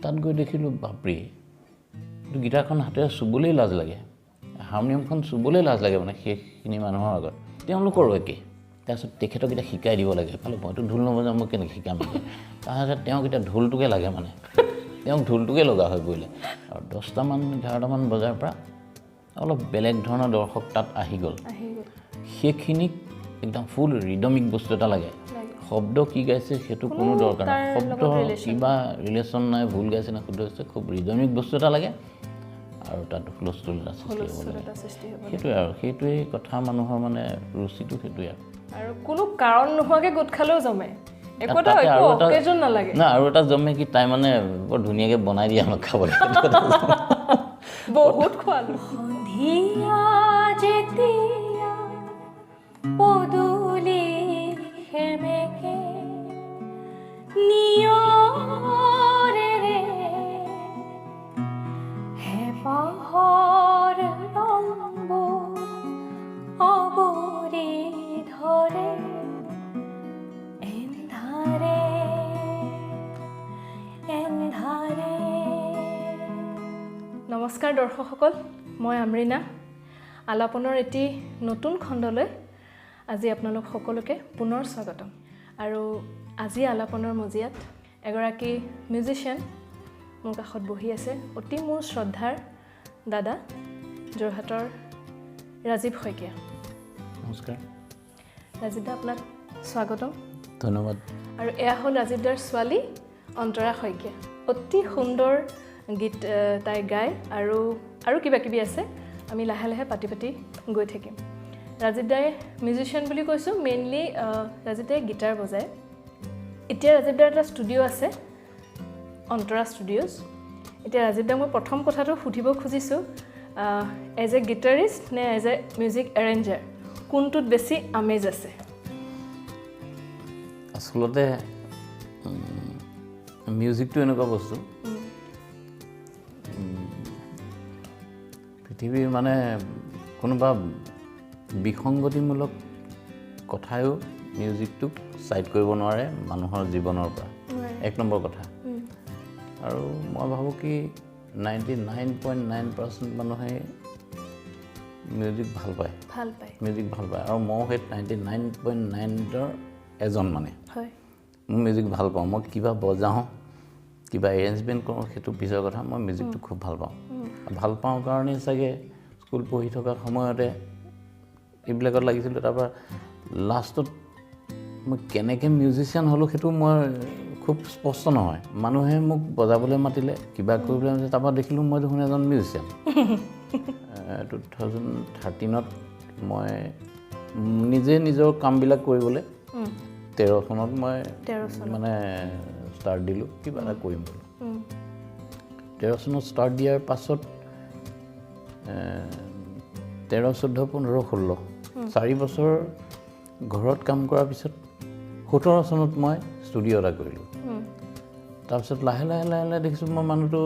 তাত গৈ দেখিলোঁ বাপৰে গীটাৰখন হাতেৰে চুবলৈ লাজ লাগে হাৰমনিয়ামখন চুবলৈ লাজ লাগে মানে সেইখিনি মানুহৰ আগত তেওঁলোকৰো একে তাৰপিছত তেখেতক এতিয়া শিকাই দিব লাগে এফালে মইতো ঢোল নবজাওঁ মই কেনেকৈ শিকাম তাৰপিছত তেওঁক এতিয়া ঢোলটোকে লাগে মানে তেওঁক ঢোলটোকে লগা হৈ পৰিলে আৰু 10টামান 11টামান বজাৰ পৰা অলপ বেলেগ ধৰণৰ দৰ্শক তাত আহি গ'ল সেইখিনিক একদম ফুল ৰিদমিক বস্তু এটা লাগে শব্দ কি গাইছে সেইটো কোনো দৰকাৰ নাই শব্দ কিবা ৰিলেশ্যন নাই ভুল গাইছে না শুদ্ধ হৈছে খুব ৰিদমিক বস্তু এটা লাগে আৰু তাত হুলস্থুল এটা সৃষ্টি হ'ব লাগে সেইটোৱে আৰু সেইটোৱেই কথা মানুহৰ মানে ৰুচিটো সেইটোৱে আৰু কোনো কাৰণ নোহোৱাকৈ গোট খালেও জমে একো অকেজন নালাগে না আৰু এটা জমে কি তাই মানে বৰ ধুনীয়াকৈ বনাই দিয়ে আমাক খাবলৈ বহুত খোৱালোঁ সন্ধিয়া যেতিয়া পদূলি সেমেকে নিয়ৰেৰে হেঁপাহৰ লম্বু অবৰি ধৰে এন্ধাৰে এন্ধাৰে নমস্কাৰ দৰ্শকসকল মই আমৰিনা আলাপনৰ এটি নতুন খণ্ডলৈ আজি আপোনালোক সকলোকে পুনৰ স্বাগতম আৰু আজি আলাপনৰ মজিয়াত এগৰাকী মিউজিচিয়ান মোৰ কাষত বহি আছে অতি মোৰ শ্ৰদ্ধাৰ দাদা যোৰহাটৰ ৰাজীৱ শইকীয়া নমস্কাৰ ৰাজীৱ দা আপোনাক স্বাগতম ধন্যবাদ আৰু এয়া হ'ল ৰাজীৱ দাৰ ছোৱালী অন্তৰা শইকীয়া অতি সুন্দৰ গীত তাই গায় আৰু কিবা কিবি আছে আমি লাহে লাহে পাতি গৈ থাকিম ৰাজীৱ দাই মিউজিচিয়ান বুলি কৈছোঁ মেইনলি ৰাজীৱ দাই গীটাৰ বজায় এতিয়া ৰাজীৱ দাৰ এটা ষ্টুডিঅ' আছে অন্তৰা ষ্টুডিঅ'ছ এতিয়া ৰাজীৱ দাক মই প্ৰথম কথাটো সুধিব খুজিছোঁ এজ এ গিটাৰিষ্ট নে এজ এ মিউজিক এৰেঞ্জাৰ কোনটোত বেছি আমেজ আছে আচলতে মিউজিকটো এনেকুৱা বস্তু পৃথিৱীৰ মানে কোনোবা বিসংগতিমূলক কথায়ো মিউজিকটোক ছাইড কৰিব নোৱাৰে মানুহৰ জীৱনৰ পৰা এক নম্বৰ কথা আৰু মই ভাবোঁ কি 99.9% মানুহে মিউজিক ভাল পায় মিউজিক ভাল পায় আৰু মই সেই 99.9ৰ এজন মানে মই মিউজিক ভাল পাওঁ মই কিবা বজাওঁ কিবা এৰেঞ্জমেণ্ট কৰোঁ সেইটো পিছৰ কথা মই মিউজিকটো খুব ভাল পাওঁ কাৰণেই চাগে স্কুল পঢ়ি থকা সময়তে এইবিলাকত লাগিছিলোঁ তাৰপৰা লাষ্টত মই কেনেকৈ মিউজিচিয়ান হ'লোঁ সেইটো মই খুব স্পষ্ট নহয় মানুহে মোক বজাবলৈ মাতিলে কিবা কৰিবলৈ মাতিলে তাৰপৰা দেখিলোঁ মই দেখোন এজন মিউজিচিয়ান 2013ত মই নিজে নিজৰ কামবিলাক কৰিবলৈ 13 চনত মই মানে ষ্টাৰ্ট দিলোঁ কিবা এটা কৰিম বুলি 13 চনত ষ্টাৰ্ট দিয়াৰ পাছত 13, 14, 15, 16 4 বছৰ ঘৰত কাম কৰাৰ পিছত 17 চনত মই ষ্টুডিঅ' এটা কৰিলোঁ তাৰপিছত লাহে লাহে দেখিছোঁ মই মানুহটো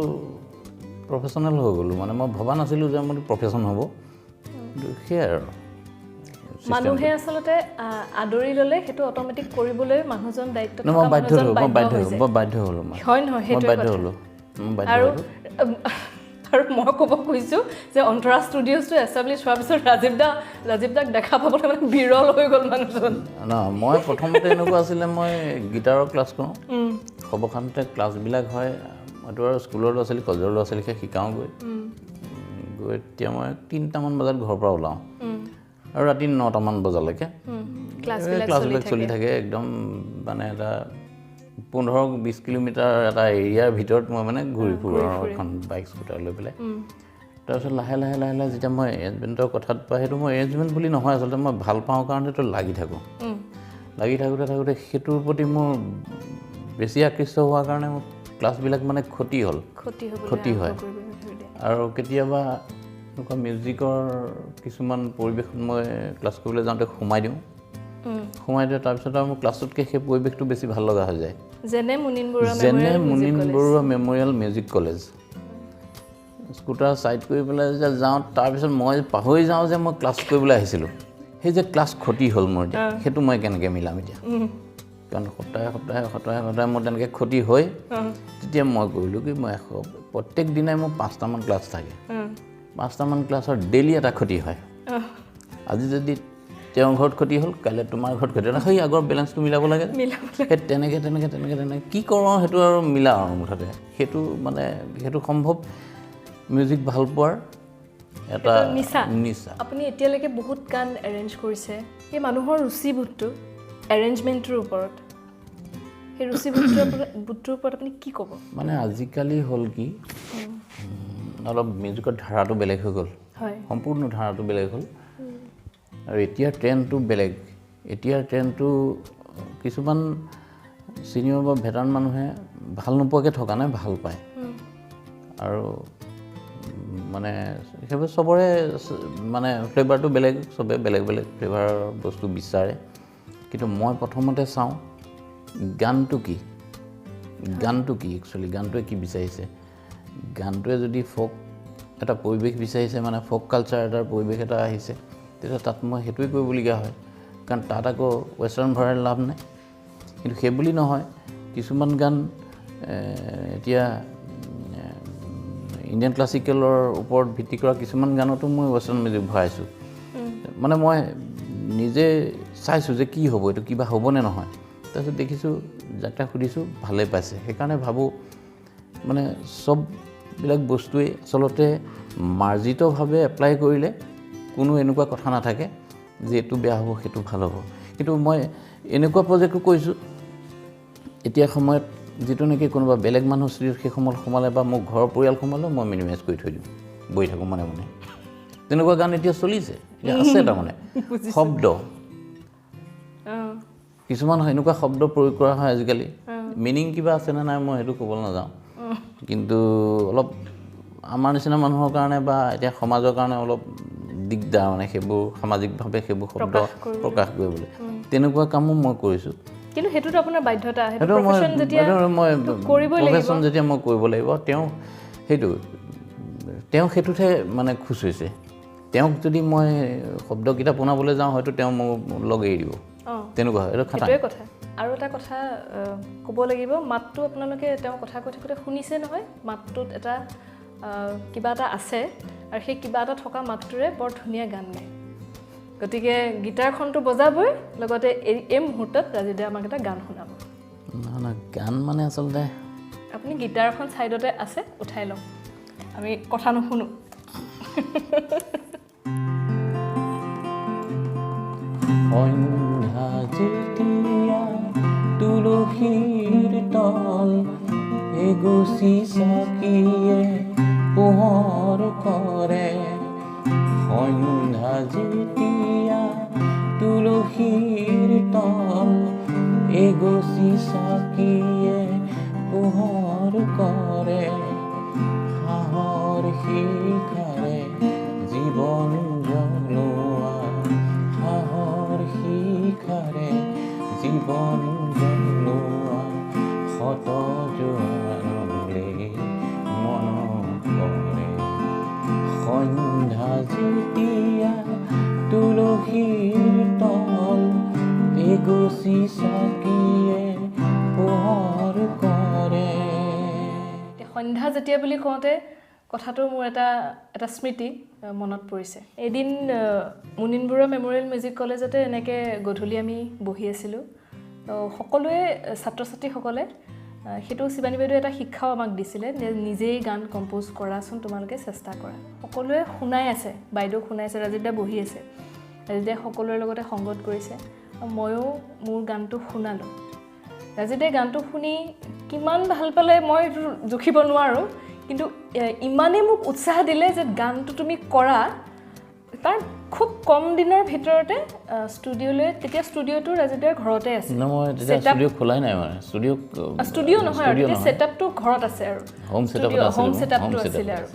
প্ৰফেশ্যনেল হৈ গ'লোঁ মানে মই ভবা নাছিলোঁ যে মোৰ প্ৰফেশ্যন হ'ব সেয়াই আৰু মানুহে আচলতে আদৰি ল'লে সেইটো অট'মেটিক কৰিবলৈ মানুহজন দায়িত্ব মই বাধ্য হ'লোঁ হয় নহয় সেইটো আৰু মই ক'ব খুজিছোঁ যে অন্তৰা ষ্টুডিঅ'ছটো এষ্টাব্লিছ হোৱাৰ পিছত ৰাজীৱ দাক দেখা পাবলৈ মানে বিৰল হৈ গ'ল মানুহজন মই প্ৰথমতে এনেকুৱা আছিলে মই গীটাৰৰ ক্লাছ কৰোঁ সৰ্বসাধাৰণতে ক্লাছবিলাক হয় মইতো আৰু স্কুলৰ ল'ৰা ছোৱালী কলেজৰ ল'ৰা ছোৱালীকে শিকাওঁগৈ এতিয়া মই 3টামান বজাত ঘৰৰ পৰা ওলাওঁ আৰু ৰাতি 9টামান বজালৈকে ক্লাছবিলাক চলি থাকে একদম মানে এটা 15-20 কিলোমিটাৰ এটা এৰিয়াৰ ভিতৰত মই মানে ঘূৰি ফুৰোঁ আৰু এখন বাইক স্কুটাৰ লৈ পেলাই তাৰপিছত লাহে লাহে যেতিয়া মই এৰেঞ্জমেণ্টৰ কথাত পাই সেইটো মই এৰেঞ্জমেণ্ট বুলি নহয় আচলতে মই ভাল পাওঁ কাৰণেতো লাগি থাকোঁতে সেইটোৰ প্ৰতি মোৰ বেছি আকৃষ্ট হোৱাৰ কাৰণে মোৰ ক্লাছবিলাক মানে ক্ষতি হয় আৰু কেতিয়াবা এনেকুৱা মিউজিকৰ কিছুমান পৰিৱেশত মই ক্লাছ কৰিবলৈ যাওঁতে সোমাই দিওঁ তাৰপিছত আৰু মোৰ ক্লাছতকৈ সেই পৰিৱেশটো বেছি ভাল লগা হৈ যায় যেনে Munin Baruah memorial music college scooter side কৰি পেলাই যে যাওঁ তাৰপিছত মই পাহৰি যাওঁ যে মই ক্লাছ কৰিবলৈ আহিছিলোঁ সেই যে ক্লাছ ক্ষতি হ'ল মোৰ এতিয়া সেইটো মই কেনেকৈ মিলাম এতিয়া কাৰণ সপ্তাহে মোৰ তেনেকৈ ক্ষতি হৈ তেতিয়া মই কৰিলোঁ কি মই প্ৰত্যেক দিনাই মোৰ 5টামান ক্লাছ থাকে 5টামান ক্লাছৰ ডেইলি এটা ক্ষতি হয় আজি যদি তেওঁৰ ঘৰত ক্ষতি হ'ল কাইলৈ তোমাৰ ঘৰত ক্ষতি হ'ল সেই আগৰ বেলেঞ্চটো মিলাব লাগে সেই তেনেকৈ কি কৰোঁ সেইটো আৰু মিলা আৰু মুঠতে সেইটো সম্ভৱ মিউজিক ভাল পোৱাৰ এটা নিচা আপুনি এতিয়ালৈকে বহুত গান এৰেঞ্জ কৰিছে সেই মানুহৰ ৰুচিবোধটো এৰেঞ্জমেণ্টটোৰ ওপৰত সেই ৰুচিবোধটোৰ ওপৰত আপুনি কি ক'ব মানে আজিকালি হ'ল কি অলপ মিউজিকৰ ধাৰাটো বেলেগ হৈ গ'ল সম্পূৰ্ণ ধাৰাটো বেলেগ হ'ল আৰু এতিয়াৰ ট্ৰেণ্ডটো বেলেগ এতিয়াৰ ট্ৰেণ্ডটো কিছুমান চিনিয়ৰ বা ভেটাৰান মানুহে ভাল নোপোৱাকৈ থকা নাই ভাল পায় আৰু মানে সেইবাবে চবৰে মানে ফ্লেভাৰটো বেলেগ চবে বেলেগ ফ্লেভাৰৰ বস্তু বিচাৰে কিন্তু মই প্ৰথমতে চাওঁ গানটো কি একচুৱেলি গানটোৱে কি বিচাৰিছে গানটোৱে যদি ফ'ক এটা পৰিৱেশ বিচাৰিছে মানে ফ'ক কালচাৰ এটাৰ পৰিৱেশ এটা আহিছে তেতিয়া তাত মই সেইটোৱে কৰিবলগীয়া হয় কাৰণ তাত আকৌ ৱেষ্টাৰ্ণ ভৰাই লাভ নাই কিন্তু সেইবুলি নহয় কিছুমান গান এতিয়া ইণ্ডিয়ান ক্লাছিকেলৰ ওপৰত ভিত্তি কৰা কিছুমান গানতো মই ৱেষ্টাৰ্ণ মিউজিক ভৰাইছোঁ মানে মই নিজে চাইছোঁ যে কি হ'ব এইটো কিবা হ'বনে নহয় তাৰপিছত দেখিছোঁ যাক সুধিছোঁ ভালেই পাইছে সেইকাৰণে ভাবোঁ মানে চববিলাক বস্তুৱেই আচলতে মাৰ্জিতভাৱে এপ্লাই কৰিলে কোনো এনেকুৱা কথা নাথাকে যে এইটো বেয়া হ'ব সেইটো ভাল হ'ব কিন্তু মই এনেকুৱা প্ৰজেক্টটো কৰিছোঁ এতিয়া সময়ত যিটো নেকি কোনোবা বেলেগ মানুহ স্ত্ৰীৰ সেই সময়ত সোমালে বা মোক ঘৰৰ পৰিয়াল সোমালেও মই মিনিমাইজ কৰি থৈ দিওঁ বহি থাকোঁ মানে তেনেকুৱা গান এতিয়া চলিছে এতিয়া আছে তাৰমানে শব্দ কিছুমান এনেকুৱা শব্দ প্ৰয়োগ কৰা হয় আজিকালি মিনিং কিবা আছেনে নাই মই সেইটো ক'বলৈ নাযাওঁ কিন্তু অলপ আমাৰ নিচিনা মানুহৰ কাৰণে বা এতিয়া সমাজৰ কাৰণে অলপ দিগদাৰ মানে সেইবোৰ সামাজিকভাৱে সেইবোৰ শব্দ প্ৰকাশ কৰিবলৈ তেনেকুৱা কামো মই কৰিছোঁ কিন্তু সেইটোতো আপোনাৰ বাধ্যতা সেইটো প্ৰফেশ্যন যেতিয়া প্ৰফেশ্যন যেতিয়া মই কৰিব লাগিব তেওঁ সেইটোতহে মানে খুচ হৈছে তেওঁক যদি মই শব্দকেইটা বনাবলৈ যাওঁ হয়তো তেওঁ মোক লগ এৰি দিব তেনেকুৱা হয় সেইটোৱে কথা আৰু এটা কথা ক'ব লাগিব মাতটো আপোনালোকে তেওঁ কথা কৈ থাকোঁতে শুনিছে নহয় মাতটোত এটা কিবা এটা আছে আৰু সেই কিবা এটা থকা মাতটোৰে বৰ ধুনীয়া গান গায় গতিকে গীটাৰখনটো বজাবই লগতে এই মুহূৰ্তত ৰাজীৱদাই আমাক এটা গান শুনাব না গান মানে আচলতে আপুনি গীটাৰখন ছাইডতে আছে উঠাই লওক আমি কথা নুশুনো সন্ধ্যা যেতিয়া তুলসীৰ তল এগুচি চাকিয়ে পোহৰ কৰে সন্ধ্যা যেতিয়া তুলসীৰ তল এগুচি চাকিয়ে পোহৰ কৰে হাঁহৰ শিখাৰে জীৱন জ্বলোৱা হাঁহৰ শিখাৰে জীৱন জ্বলোৱা শত জোৱাৰলে মনত পৰে সন্ধ্যা যেতিয়া তুলসীৰ তল এগুচি চাকিয়ে পোহৰ কৰে সন্ধ্যা যেতিয়া বুলি কওঁতে কথাটো মোৰ এটা স্মৃতি মনত পৰিছে এদিন মুনিন বৰুৱা মেমৰিয়েল মিউজিক কলেজতে এনেকৈ গধূলি আমি বহি আছিলোঁ সকলোৱে ছাত্ৰ ছাত্ৰীসকলে সেইটো শিৱানী বাইদেৱে এটা শিক্ষাও আমাক দিছিলে নিজেই গান কম্প'জ কৰাচোন তোমালোকে চেষ্টা কৰা সকলোৱে শুনাই আছে বাইদেউক শুনাই আছে ৰাজীৱদা বহি আছে ৰাজীৱদাই সকলোৰে লগতে সংগত কৰিছে ময়ো মোৰ গানটো শুনালোঁ ৰাজীৱদাই গানটো শুনি কিমান ভাল পালে মই জুখিব নোৱাৰোঁ কিন্তু ইমানেই মোক উৎসাহ দিলে যে গানটো তুমি কৰা তাৰ খুব কম দিনৰ ভিতৰতে ষ্টুডিঅ'লৈ তেতিয়া ষ্টুডিঅ'টো ৰাজীৱদাৰ ঘৰতে আছে ষ্টুডিঅ' খোলাই নাই মানে ষ্টুডিঅ' নহয় আৰু তেতিয়া ছেটআপটো ঘৰত আছে আৰু হোম ছেটআপটো আছিলে আৰু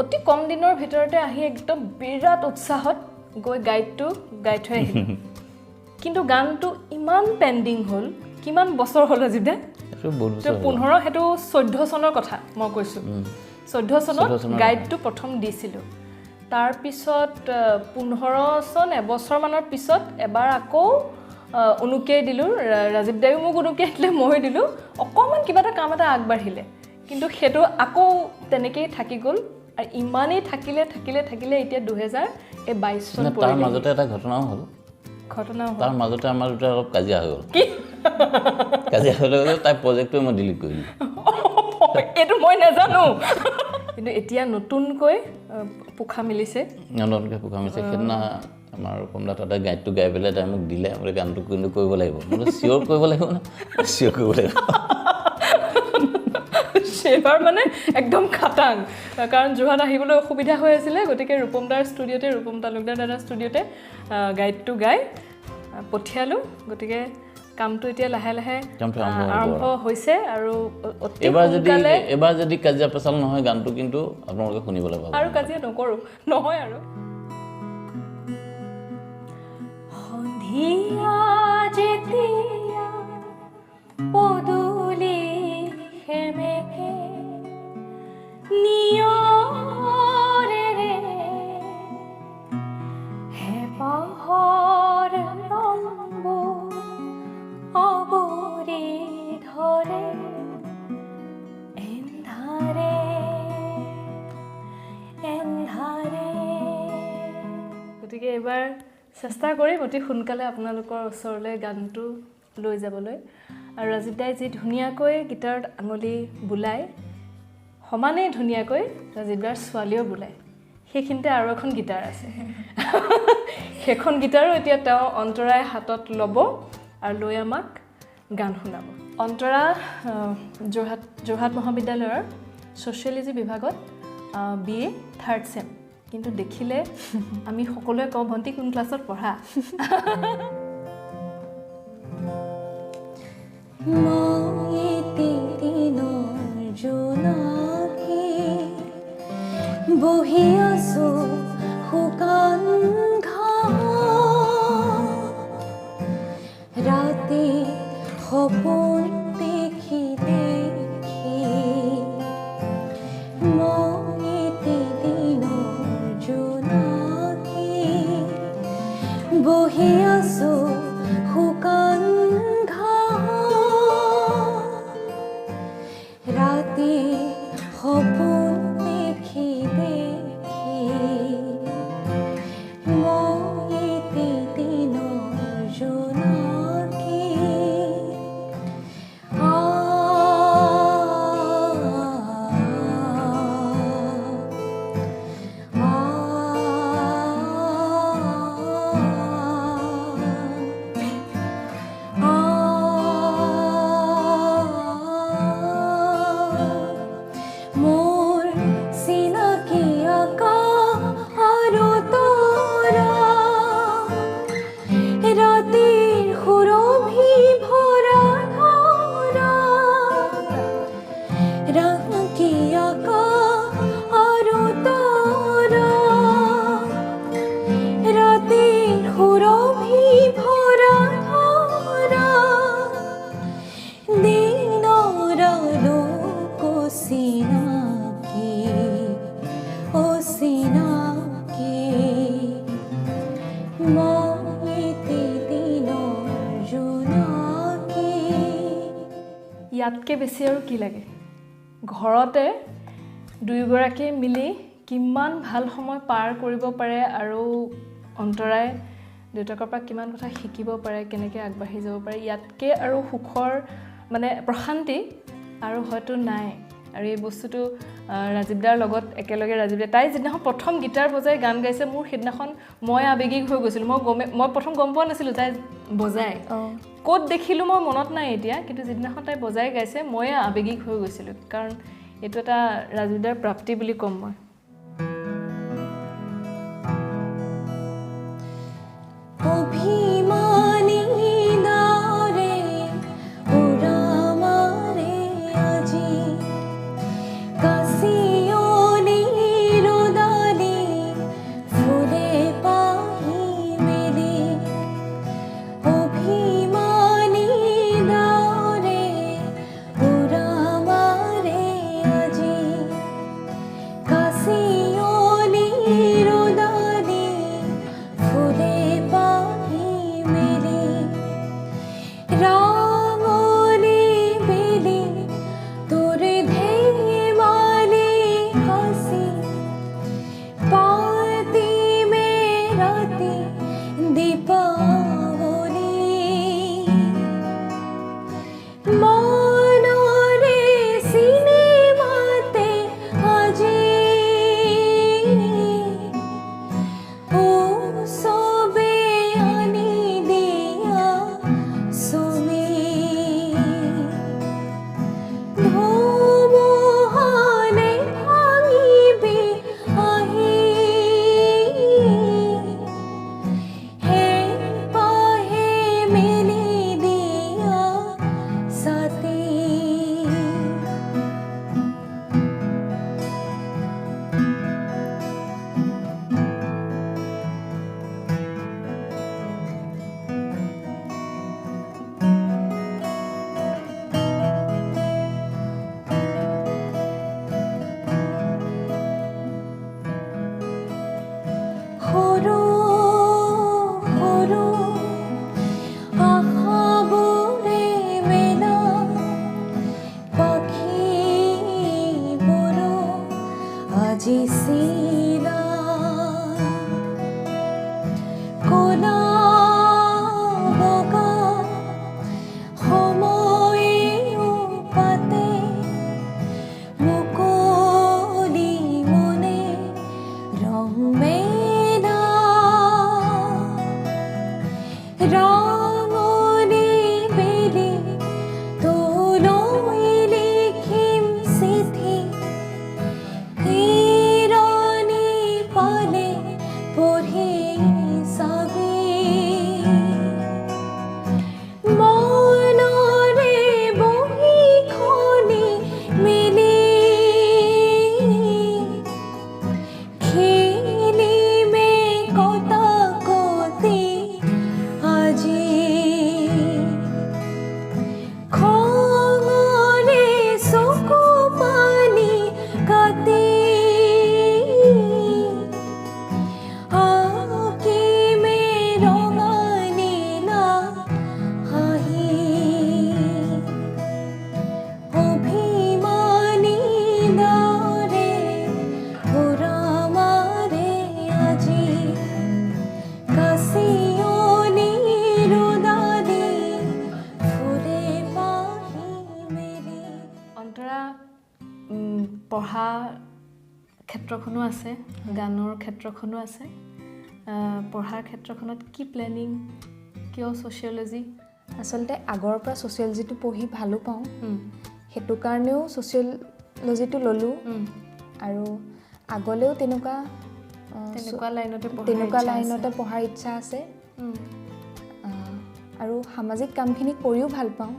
অতি কম দিনৰ ভিতৰতে আহি একদম বিৰাট উৎসাহত গৈ গাইডটো গাই থৈ আহিলোঁ কিন্তু গানটো ইমান পেণ্ডিং হ'ল কিমান বছৰ হ'ল ৰাজীৱদা 15 সেইটো 14 চনৰ কথা মই কৈছোঁ 14 চনত গাইডটো প্ৰথম দিছিলোঁ তাৰপিছত 15 চন এবছৰমানৰ পিছত এবাৰ আকৌ উনুকিয়াই দিলোঁ, ৰাজীৱ দায়ো মোক উনুকিয়াই দিলে, মই দিলোঁ, অকণমান কিবা এটা কাম এটা আগবাঢ়িলে, কিন্তু সেইটো আকৌ তেনেকেই থাকি গ'ল আৰু ইমানেই থাকিলে এতিয়া 2022 চন তাৰ পৰিলে। মাজতে এটা ঘটনাও হ'ল, তাৰ মাজতে আমাৰ দুটা অলপ কাজিয়া হৈ গ'ল। কাজিয়া হৈ গ'ল, তাই প্ৰজেক্টটোৱে মই ডিলিট কৰিলোঁ। এইটো মই নাজানো, কিন্তু এতিয়া নতুনকৈ পোখা মেলিছে। নতুনকৈ পোখা মেলিছে। সেইদিনা আমাৰ কমলা তাতে গাইডটো গাই পেলাই তাই মোক দিলে, বোলে গানটো কিন্তু কৰিব লাগিব। বোলে চিয়'ৰ কৰিব লাগিব নে? চিয়'ৰ কৰিব লাগিব। সেইবাৰ মানে একদম খাটাং, কাৰণ যোৰহাট আহিবলৈ অসুবিধা হৈ আছিলে, গতিকে ৰূপম তালুকদাৰ দাদাৰ ষ্টুডিঅ'তে গাইডটো গাই পঠিয়ালোঁ। গতিকে কামটো এতিয়া লাহে লাহে আৰম্ভ হৈছে আৰু এবাৰ যদি কাজিয়া পেচাল নহয়, গানটো কিন্তু আপোনালোকে শুনিবলৈ পাব। আৰু কাজিয়া নকৰোঁ, নহয় আৰু সন্ধিয়া যেতিয়া পদূলি সেমেকে নিয়ৰেৰে হেঁপাহৰ নম্বু অবৰি ধৰে এন্ধাৰে। গতিকে এইবাৰ চেষ্টা কৰিম অতি সোনকালে আপোনালোকৰ ওচৰলৈ গানটো লৈ যাবলৈ। আৰু ৰাজীৱ দাই যি ধুনীয়াকৈ গীটাৰত আঙুলি বোলায়, সমানেই ধুনীয়াকৈ ৰাজীৱ দাৰ ছোৱালীও বোলায়। সেইখিনিতে আৰু এখন গীটাৰ আছে, সেইখন গীটাৰো এতিয়া তেওঁ অন্তৰাই হাতত ল'ব আৰু লৈ আমাক গান শুনাব। অন্তৰা যোৰহাট মহাবিদ্যালয়ৰ ছ'চিয়লজি বিভাগত BA 3rd চেম, কিন্তু দেখিলে আমি সকলোৱে কওঁ ভণ্টি কোন ক্লাছত পঢ়া। বহি আছো শুকান ৰাতি সপোন দেখি দেখি, মই এদিনৰ জোনাকী বহি আছো শুকান ৰাতি সপোন দেখি দেখি, মই এদিনৰ জোনাকী। মোৰ চিনাকি আকাশ আৰু তৰা, ৰাতিৰ সুৰভি ভৰা ধৰা, ৰাঙকি আকাশ আৰু তৰা, ৰাতিৰ সুৰভি ভৰা ধৰা, দিনৰ আলোক চিনাকি অচিনাকি, মই এদিনৰ জোনাকী। ইয়াতকৈ বেছি আৰু কি লাগে? ঘৰতে দুয়োগৰাকীয়ে মিলি কিমান ভাল সময় পাৰ কৰিব পাৰে আৰু অন্তৰাই দেউতাকৰ পৰা কিমান কথা শিকিব পাৰে, কেনেকৈ আগবাঢ়ি যাব পাৰে, ইয়াতকৈ আৰু সুখৰ মানে প্ৰশান্তি আৰু হয়তো নাই। আৰু এই বস্তুটো ৰাজীৱ দাৰ লগত একেলগে ৰাজীৱ দাই তাই যিদিনাখন প্ৰথম গীটাৰ বজাই গান গাইছে, মোৰ সেইদিনাখন মই আৱেগিক হৈ গৈছিলোঁ। মই প্ৰথম গম পোৱা নাছিলোঁ তাই বজায়, ক'ত দেখিলোঁ মই মনত নাই এতিয়া, কিন্তু যিদিনাখন তাই বজাই গাইছে মই আৱেগিক হৈ গৈছিলোঁ, কাৰণ এইটো এটা ৰাজীৱ দাৰ প্ৰাপ্তি বুলি ক'ম মই। অভিমানী নাৰে উৰা মাৰে আজি, কাচিয়নি ৰোদালি ফুলে পাহি মেলি, অভিমানী নাৰে উৰা মাৰে আজি, সাজিছিলা কলা বগা সময়ে পাতে মুকলি মনে ৰং মেলা ৰাঙনি বেলি তোলৈ লিখিম চিঠি হিৰণি পালে পঢ়ি চাবি মনৰে বহীখনি মেলি খেলিমে কটাকটি আজি খঙৰে চকু পানী কাটি আঁকিমে ৰঙা নীলা হাঁহি অভিমানী দৰে ঘূৰামাৰে আজি কাচিয়নি ৰুদালি ফুলে পাহি মেলি অন্তৰা পঢ়া ক্ষেত্ৰখনো আছে গানৰ ক্ষেত্ৰখনো আছে পঢ়াৰ ক্ষেত্ৰখনত কি প্লেনিং কিয় ছ'চিয়লজি আচলতে আগৰ পৰা ছ'চিয়লজিটো পঢ়ি ভালো পাওঁ সেইটো কাৰণেও ছ'চিয়লজিটো ল'লোঁ আৰু আগলেও তেনেকুৱা তেনেকুৱা লাইনতে তেনেকুৱা লাইনতে পঢ়াৰ ইচ্ছা আছে আৰু সামাজিক কামখিনি কৰিও ভাল পাওঁ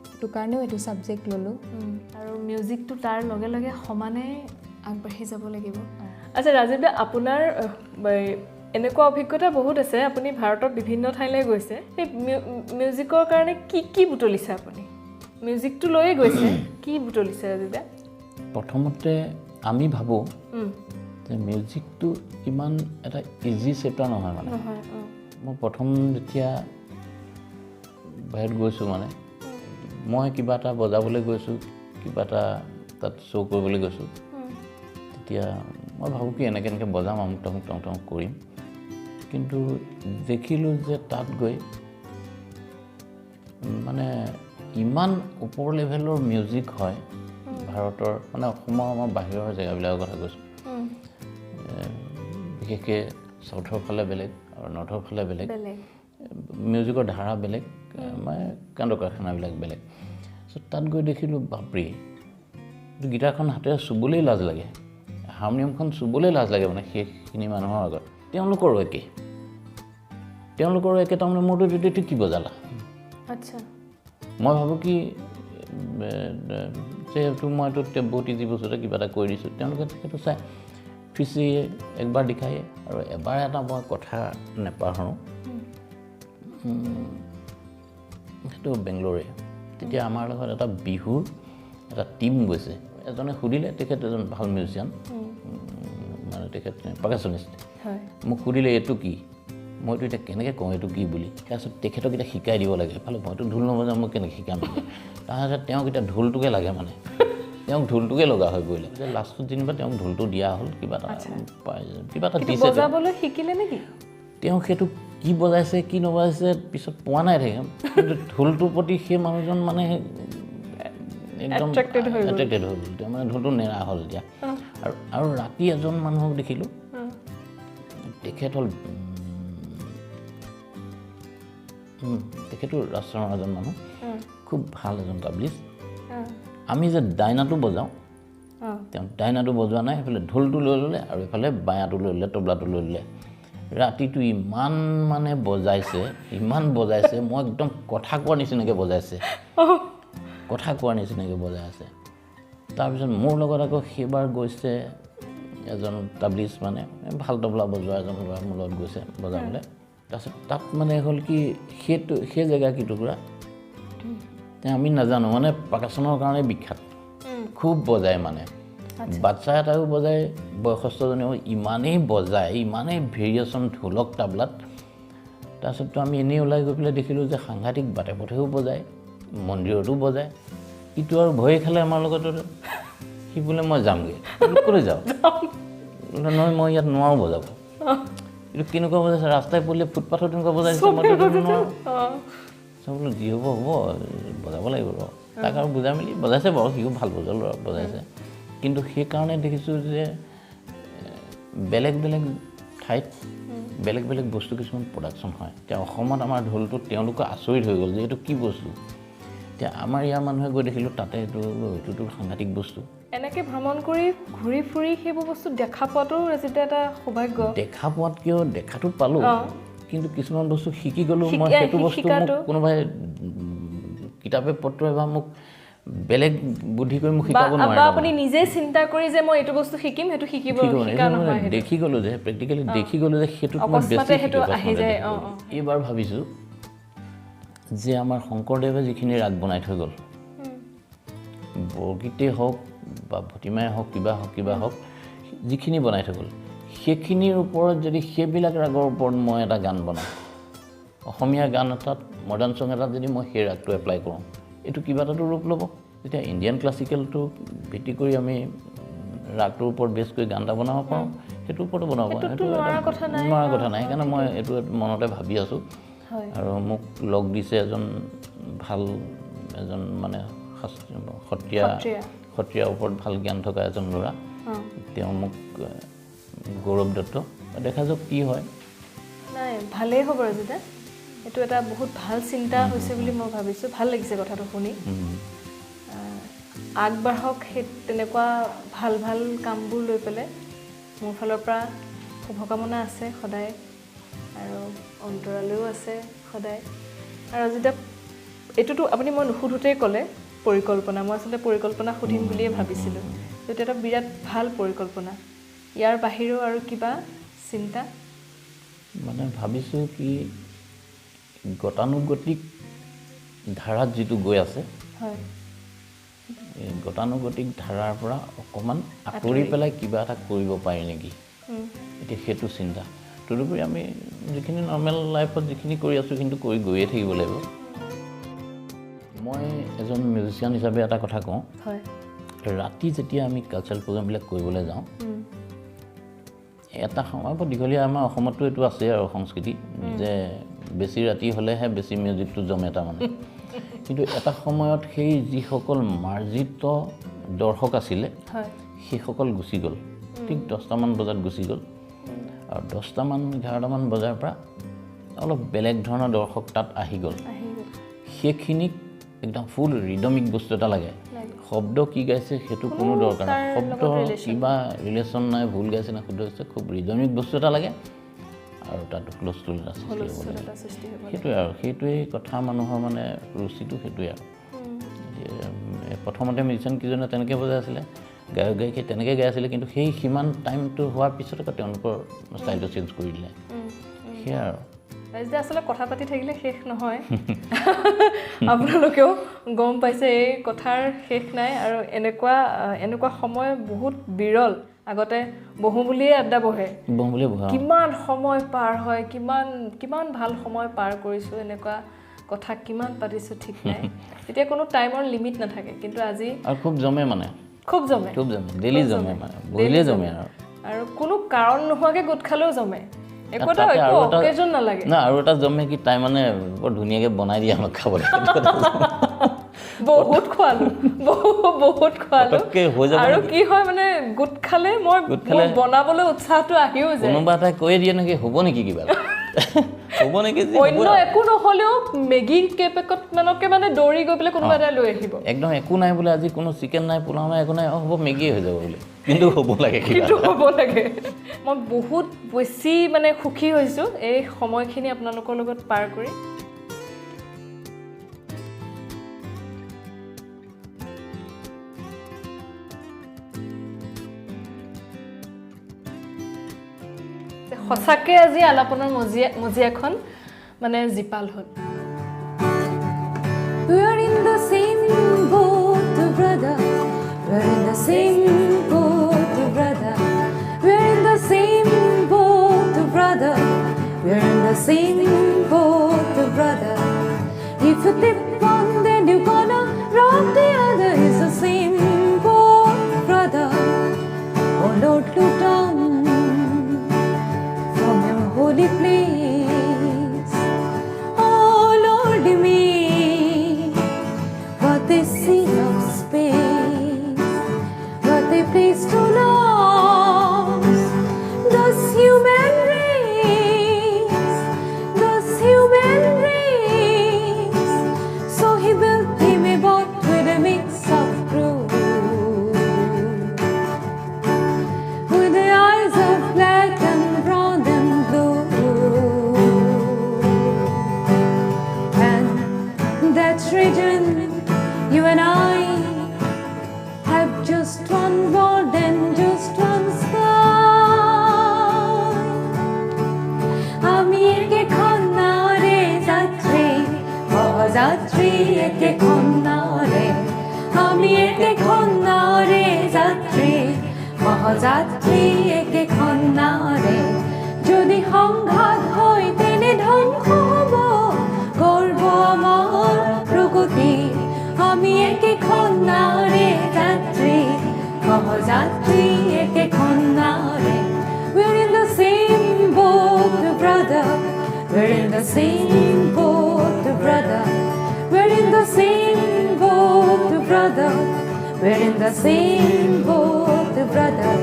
সেইটো কাৰণেও এইটো ছাবজেক্ট ল'লোঁ আৰু মিউজিকটো তাৰ লগে লগে সমানে আগবাঢ়ি যাব লাগিব আচ্ছা ৰাজীৱ দা আপোনাৰ এনেকুৱা অভিজ্ঞতা বহুত আছে আপুনি ভাৰতৰ বিভিন্ন ঠাইলৈ গৈছে সেই মিউজিকৰ কাৰণে কি কি বুটলিছে আপুনি মিউজিকটো লৈয়ে গৈছে কি বুটলিছে ৰাজীৱ দা প্ৰথমতে আমি ভাবোঁ যে মিউজিকটো ইমান এটা ইজি চেপ্টাৰ নহয় মানে মই প্ৰথম যেতিয়া বাহিৰত গৈছোঁ মানে মই কিবা এটা বজাবলৈ গৈছোঁ কিবা এটা তাত শ্ব' কৰিবলৈ গৈছোঁ তেতিয়া মই ভাবোঁ কি এনেকৈ বজাম আমুক তামুক কৰিম কিন্তু দেখিলোঁ যে তাত গৈ মানে ইমান ওপৰ লেভেলৰ মিউজিক হয় ভাৰতৰ মানে অসমৰ আমাৰ বাহিৰৰ জেগাবিলাকৰ কথা কৈছোঁ বিশেষকৈ চাউথৰ ফালে বেলেগ আৰু নৰ্থৰ ফালে বেলেগ মিউজিকৰ ধাৰা বেলেগ মানে কাণ্ড কাৰখানাবিলাক বেলেগ চ' তাত গৈ দেখিলোঁ বাপৰি গীটাৰখন হাতেৰে চুবলৈ লাজ লাগে হাৰমনিয়ামখন চুবলৈ লাজ লাগে মানে সেইখিনি মানুহৰ আগত তেওঁলোকৰো একে তাৰমানে মোৰতো এইটো কি বজালা আচ্ছা মই ভাবোঁ কি যিহেতু মইতো বহুত ইজি বস্তুতে কিবা এটা কৰি দিছোঁ তেওঁলোকে সেইটো চাই ফিচি একবাৰ দেখায়ে আৰু এবাৰ এটা মই কথা নেপাহৰোঁ সেইটো বেংগলোৰে তেতিয়া আমাৰ লগত এটা বিহুৰ এটা টীম গৈছে এজনে সুধিলে তেখেত এজন ভাল মিউজিচিয়ান মানে তেখেত পাৰ্কাচনিষ্ট মোক সুধিলে এইটো কি মইতো এতিয়া কেনেকৈ কওঁ এইটো কি বুলি তাৰপিছত তেখেতক এতিয়া শিকাই দিব লাগে এফালে মইতো ঢোল নবজাওঁ মই কেনেকৈ শিকাম তাৰপিছত তেওঁক এতিয়া ঢোলটোকে লাগে মানে তেওঁক ঢোলটোকে লগা হৈ পৰিলে যে লাষ্টত যেনিবা তেওঁক ঢোলটো দিয়া হ'ল কিবা এটা দিছে বজাবলৈ শিকিলে নেকি তেওঁ সেইটো কি বজাইছে কি নবজাইছে পিছত পোৱা নাই থাকে কিন্তু ঢোলটোৰ প্ৰতি সেই মানুহজন মানে একদম এট্ৰেক্টেড হৈ গ'ল তেওঁ মানে ঢোলটো নেৰা হ'ল এতিয়া আৰু ৰাতি এজন মানুহক দেখিলোঁ তেখেত হ'ল তেখেতো ৰাষ্ট্ৰৰ এজন মানুহ খুব ভাল এজন তাবলিষ্ট আমি যে ডাইনাটো বজাওঁ তেওঁ ডাইনাটো বজোৱা নাই সেইফালে ঢোলটো লৈ ল'লে আৰু এইফালে বায়াটো লৈ ল'লে তবলাটো লৈ ল'লে ৰাতিটো ইমান মানে বজাইছে মই একদম কথা কোৱাৰ নিচিনাকৈ বজাই আছে তাৰপিছত মোৰ লগত আকৌ সেইবাৰ গৈছে এজন তাবলিষ্ট মানে ভাল তবলা বজোৱা এজন ল'ৰা মোৰ লগত গৈছে বজাবলৈ তাৰপিছত তাত মানে হ'ল কি সেই জেগা কি টুকুৰা আমি নাজানো মানে পাৰ্কাচনৰ কাৰণে বিখ্যাত খুব বজায় মানে বাচ্চা এটাও বজায় বয়সস্থজনেও ইমানেই বজায় ইমানেই ভেৰিয়েশ্যন ঢোলক তাবলাত তাৰপিছততো আমি এনেই ওলাই গৈ পেলাই দেখিলোঁ যে সাংঘাতিক বাটে পথেও বজায় মন্দিৰতো বজায় ইটো আৰু ভয়ে খালে আমাৰ লগত সি বোলে মই যামগৈ ক'লৈ যাওঁ বোলে নহয় মই ইয়াত নোৱাৰোঁ বজাব এইটো কেনেকুৱা বজাইছে ৰাস্তাই পৰিলে ফুটপাথত তেনেকুৱা বজাইছে মইতো নোৱাৰোঁ বোলো যি হ'ব হ'ব বজাব লাগিব ৰ তাক আৰু বুজাই মেলি বজাইছে বাৰু সিও ভাল বজাইছে কিন্তু সেইকাৰণে দেখিছোঁ যে বেলেগ বেলেগ ঠাইত বেলেগ বেলেগ বস্তু কিছুমান প্ৰডাকশ্যন হয় এতিয়া অসমত আমাৰ ঢোলটো তেওঁলোকে আচৰিত হৈ গ'ল যে এইটো কি বস্তু এতিয়া আমাৰ ইয়াৰ মানুহে গৈ দেখিলোঁ তাতে এইটোতো সাংঘাতিক বস্তু এনেকৈ ভ্ৰমণ কৰি ঘূৰি ফুৰি সেইবোৰ বস্তু দেখা পোৱাটো ৰাজিতে এটা সৌভাগ্য দেখা পোৱাত কিয় দেখাটো পালোঁ কিন্তু কিছুমান বস্তু শিকি গ'লোঁ মই সেইটো বস্তু মোক কোনোবাই কিতাপে পত্ৰই বা মোক বেলেগ বুদ্ধি কৰি মোক শিকাব নোৱাৰে বা আপুনি নিজে চিন্তা কৰি যে মই এইটো বস্তু শিকিম সেইটো শিকিব শিকা নহয় দেখি গ'লোঁ যে প্ৰেক্টিকেলি দেখি গ'লোঁ যে সেইটোত মই বেছি এইবাৰ ভাবিছোঁ যে আমাৰ শংকৰদেৱে যিখিনি ৰাগ বনাই থৈ গ'ল বৰগীতেই হওক বা ভটিমাই হওক কিবা হওক যিখিনি বনাই থৈ গ'ল সেইখিনিৰ ওপৰত যদি সেইবিলাক ৰাগৰ ওপৰত মই এটা গান বনাওঁ অসমীয়া গান এটাত মডাৰ্ণ ছং এটাত যদি মই সেই ৰাগটো এপ্লাই কৰোঁ এইটো কিবা এটাতো ৰূপ ল'ব তেতিয়া ইণ্ডিয়ান ক্লাছিকেলটো ভিত্তি কৰি আমি ৰাগটোৰ ওপৰত বেছ কৰি গান এটা বনাব পাৰোঁ সেইটোৰ ওপৰতো বনাব পাৰোঁ সেইটো নোৱাৰা কথা নাই সেইকাৰণে মই এইটো মনতে ভাবি আছোঁ আৰু মোক লগ দিছে এজন মানে সত্ৰীয়াৰ ওপৰত ভাল জ্ঞান থকা এজন ল'ৰা তেওঁ মোক গৌৰৱ দত্ত দেখা যাওক কি হয় নাই ভালেই হ'ব ৰাজিদা এইটো এটা বহুত ভাল চিন্তা হৈছে বুলি মই ভাবিছোঁ ভাল লাগিছে কথাটো শুনি আগবাঢ়ক সেই তেনেকুৱা ভাল ভাল কামবোৰ লৈ পেলাই মোৰ ফালৰ পৰা শুভকামনা আছে সদায় আৰু অন্তৰালৈও আছে সদায় আৰু যেতিয়া এইটোতো আপুনি মই নুসুধোতেই ক'লে পৰিকল্পনা মই আচলতে পৰিকল্পনা সুধিম বুলিয়ে ভাবিছিলোঁ এইটো এটা বিৰাট ভাল পৰিকল্পনা ইয়াৰ বাহিৰেও আৰু কিবা চিন্তা মানে ভাবিছোঁ কি গতানুগতিক ধাৰাত যিটো গৈ আছে হয় এই গতানুগতিক ধাৰাৰ পৰা অকণমান আঁতৰি পেলাই কিবা এটা কৰিব পাৰি নেকি এতিয়া সেইটো চিন্তা তদুপৰি আমি যিখিনি নৰ্মেল লাইফত যিখিনি কৰি আছোঁ কিন্তু কৰি গৈয়ে থাকিব লাগিব মই এজন মিউজিচিয়ান হিচাপে এটা কথা কওঁ হয় ৰাতি যেতিয়া আমি কালচাৰেল প্ৰগ্ৰামবিলাক কৰিবলৈ যাওঁ এটা সময় বৰ দীঘলীয়া আমাৰ অসমতো এইটো আছে আৰু সংস্কৃতি যে বেছি ৰাতি হ'লেহে বেছি মিউজিকটো জমে তাৰমানে কিন্তু এটা সময়ত সেই যিসকল মাৰ্জিত দৰ্শক আছিলে সেইসকল গুচি গ'ল ঠিক 10টামান বজাত গুচি গ'ল আৰু 10টামান 11টামান বজাৰ পৰা অলপ বেলেগ ধৰণৰ দৰ্শক তাত আহি গ'ল সেইখিনিক একদম ফুল ৰিদমিক বস্তু এটা লাগে শব্দ কি গাইছে সেইটো কোনো দৰকাৰ নাই শব্দ কিবা ৰিলেশ্যন নাই ভুল গাইছে না শুদ্ধ গাইছে খুব ৰিদমিক বস্তু এটা লাগে আৰু তাত হুলস্থুল এটা সৃষ্টি হ'ব সেইটোৱে আৰু সেইটোৱেই কথা মানুহৰ মানে ৰুচিটো সেইটোৱে আৰু প্ৰথমতে মিউজিচিয়ান কিজনে তেনেকৈ বজাই আছিলে গায়ক গায়িকে তেনেকৈ গাই আছিলে কিন্তু সেই সিমান টাইমটো হোৱাৰ পিছত আকৌ তেওঁলোকৰ ষ্টাইলটো চেঞ্জ কৰি দিলে সেয়া আৰু ৰাজিদা আচলতে কথা পাতি থাকিলে শেষ নহয় আপোনালোকেও গম পাইছে এই কথাৰ শেষ নাই আৰু এনেকুৱা সময় বহুত বিৰল আগতে বহু বুলিয়ে আড্ডা বহে কিমান সময় পাৰ হয় কিমান ভাল সময় পাৰ কৰিছোঁ এনেকুৱা কথা কিমান পাতিছোঁ ঠিক নাই এতিয়া কোনো টাইমৰ লিমিট নাথাকে কিন্তু আজি আৰু খুব জমে ডেইলি জমে মানে বহিলে জমে আৰু কোনো কাৰণ নোহোৱাকৈ গোট খালেও জমে একো অকেজন নালাগে না আৰু এটা জমে কি তাই মানে বৰ ধুনীয়াকৈ বনাই দিয়ে আমাক খাবলৈ বহুত খোৱালো আৰু কি হয় মানে গোট খালে মই বনাবলৈ উৎসাহটো আহিও যায় কোনোবা এটাই কৈ দিয়ে নেকি হ'ব নেকি কিবা হ'ব নেকি অন্য একো নহ'লেও মেগী কেপেকত মানকে মানে দৌৰি গৈ পেলাই কোনোবা এটাই লৈ আহিব একদম একো নাই বোলে আজি কোনো চিকেন নাই পোলাও নাই একো নাই হ'ব মেগীয়ে হৈ যাব বোলে কিন্তু হ'ব লাগে মই বহুত বেছি মানে সুখী হৈছোঁ এই সময়খিনি আপোনালোকৰ লগত পাৰ কৰি সঁচাকৈ আজি আলাপনৰ মজিয়াখন মানে জীপাল হ'ল We are in the same boat, brother. We're in the same boat, brother. We're in the same boat, brother. We're in the same boat, brother. If you tip one, then you're gonna rock the other. It's the same boat, brother. Lord looked down from your holy place. Oh Lord, me, what they see of space, what they place to loss, thus human race, thus human race. So he built him a boat with a mix of crew, with the eyes of black and brown and blue. And that region, you and I have just one world and just one sky. আমি একেখন নারে যাত্রী, যাত্রী একেখন নারে, আমি একেখন নারে যাত্রী, মহাযাত্রী একেখন নারে। যদি সংঘাত হয় তেনে ধ্বংস হব গর্ব আমার প্রগতি। আমি একেখন নারে যাত্রী, মহাযাত্রী একেখন নারে। We're in the same boat, brother. We're in the same boat, brother. We're in the same boat, brother. We're in the same boat, brother.